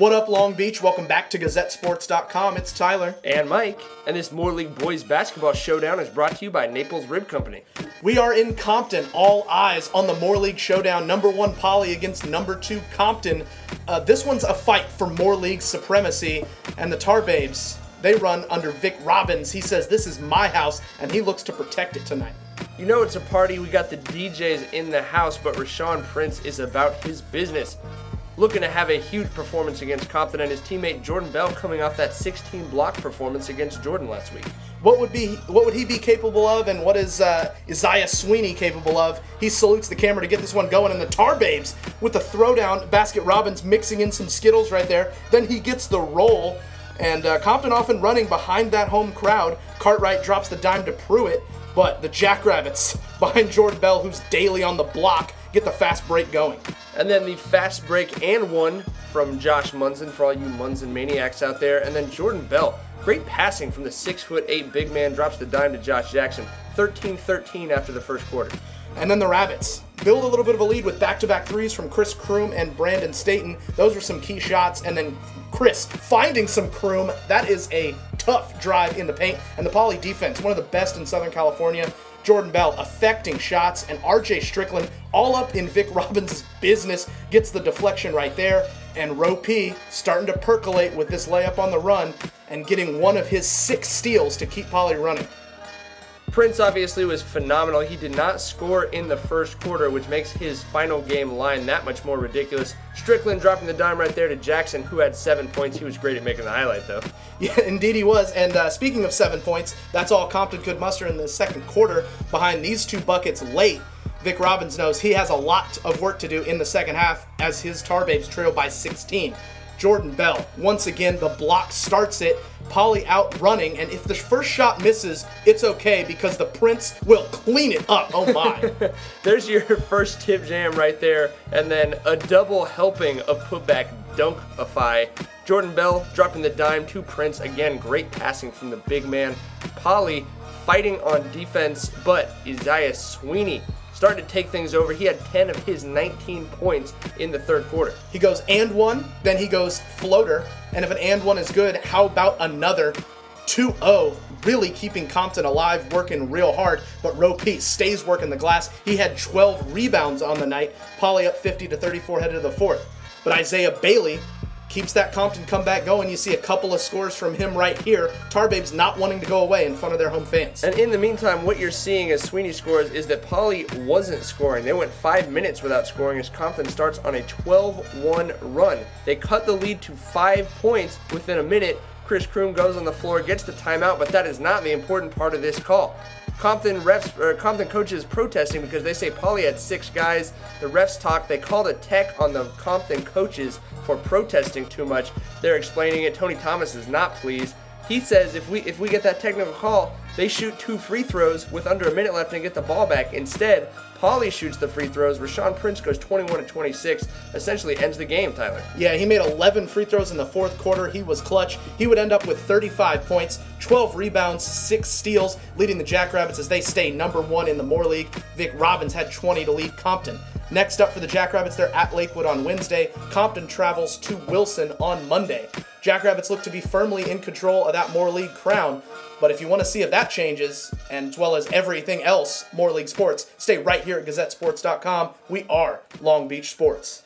What up, Long Beach? Welcome back to GazetteSports.com. It's Tyler. And Mike. And this Moore League Boys Basketball Showdown is brought to you by Naples Rib Company. We are in Compton. All eyes on the Moore League Showdown. Number 1 Poly against number 2 Compton. This one's a fight for Moore League supremacy. And the Tar Babes, they run under Vic Robbins. He says, "This is my house," and he looks to protect it tonight. You know it's a party. We got the DJs in the house, but Rashawn Prince is about his business. Looking to have a huge performance against Compton, and his teammate Jordan Bell coming off that 16-block performance against Jordan last week. What would he be capable of, and what is Isaiah Sweeney capable of? He salutes the camera to get this one going, and the Tar Babes with the throwdown. Basket Robbins mixing in some Skittles right there. Then he gets the roll, and Compton off and running behind that home crowd. Cartwright drops the dime to Pruitt, but the Jackrabbits behind Jordan Bell, who's daily on the block, get the fast break going. And then the fast break and one from Josh Munson for all you Munson maniacs out there. And then Jordan Bell, great passing from the 6'8" big man, drops the dime to Josh Jackson. 13-13 after the first quarter. And then the Rabbits build a little bit of a lead with back-to-back threes from Chris Kroom and Brandon Staten. Those were some key shots. And then Chris finding some Kroom. That is a tough drive in the paint. And the Poly defense, one of the best in Southern California. Jordan Bell affecting shots, and RJ Strickland all up in Vic Robbins' business, gets the deflection right there, and Ro P starting to percolate with this layup on the run and getting one of his 6 steals to keep Poly running. Prince obviously was phenomenal. He did not score in the first quarter, which makes his final game line that much more ridiculous. Strickland dropping the dime right there to Jackson, who had 7 points. He was great at making the highlight, though. Yeah, indeed he was. And speaking of 7 points, that's all Compton could muster in the second quarter. Behind these 2 buckets late, Vic Robbins knows he has a lot of work to do in the second half as his Tar Babes trail by 16. Jordan Bell, once again, the block starts it. Poly out running, and if the first shot misses, it's okay because the Prince will clean it up. Oh my. There's your first tip jam right there, and then a double helping of putback dunkify. Jordan Bell dropping the dime to Prince. Again, great passing from the big man. Poly fighting on defense, but Isaiah Sweeney started to take things over. He had 10 of his 19 points in the third quarter. He goes and one, then he goes floater, and if an and one is good, how about another? 2-0, really keeping Compton alive, working real hard, but Ro P stays working the glass. He had 12 rebounds on the night. Poly up 50-34 headed to the fourth. But Isaiah Bailey keeps that Compton comeback going. You see a couple of scores from him right here. Tar Babes not wanting to go away in front of their home fans. And in the meantime, what you're seeing as Sweeney scores is that Poly wasn't scoring. They went 5 minutes without scoring as Compton starts on a 12-1 run. They cut the lead to 5 points within a minute. Chris Kroom goes on the floor, gets the timeout, but that is not the important part of this call. Compton coaches protesting because they say Poly had 6 guys. The refs talk. They called a tech on the Compton coaches for protesting too much. They're explaining it. Tony Thomas is not pleased. He says if we get that technical call, they shoot 2 free throws with under a minute left and get the ball back. Instead, Poly shoots the free throws. Rashawn Prince goes 21-26, essentially ends the game, Tyler. Yeah, he made 11 free throws in the fourth quarter. He was clutch. He would end up with 35 points, 12 rebounds, 6 steals, leading the Jackrabbits as they stay number 1 in the Moore League. Vic Robbins had 20 to lead Compton. Next up for the Jackrabbits, they're at Lakewood on Wednesday. Compton travels to Wilson on Monday. Jackrabbits look to be firmly in control of that Moore League crown. But if you want to see if that changes, and as well as everything else Moore League sports, stay right here at GazetteSports.com. We are Long Beach Sports.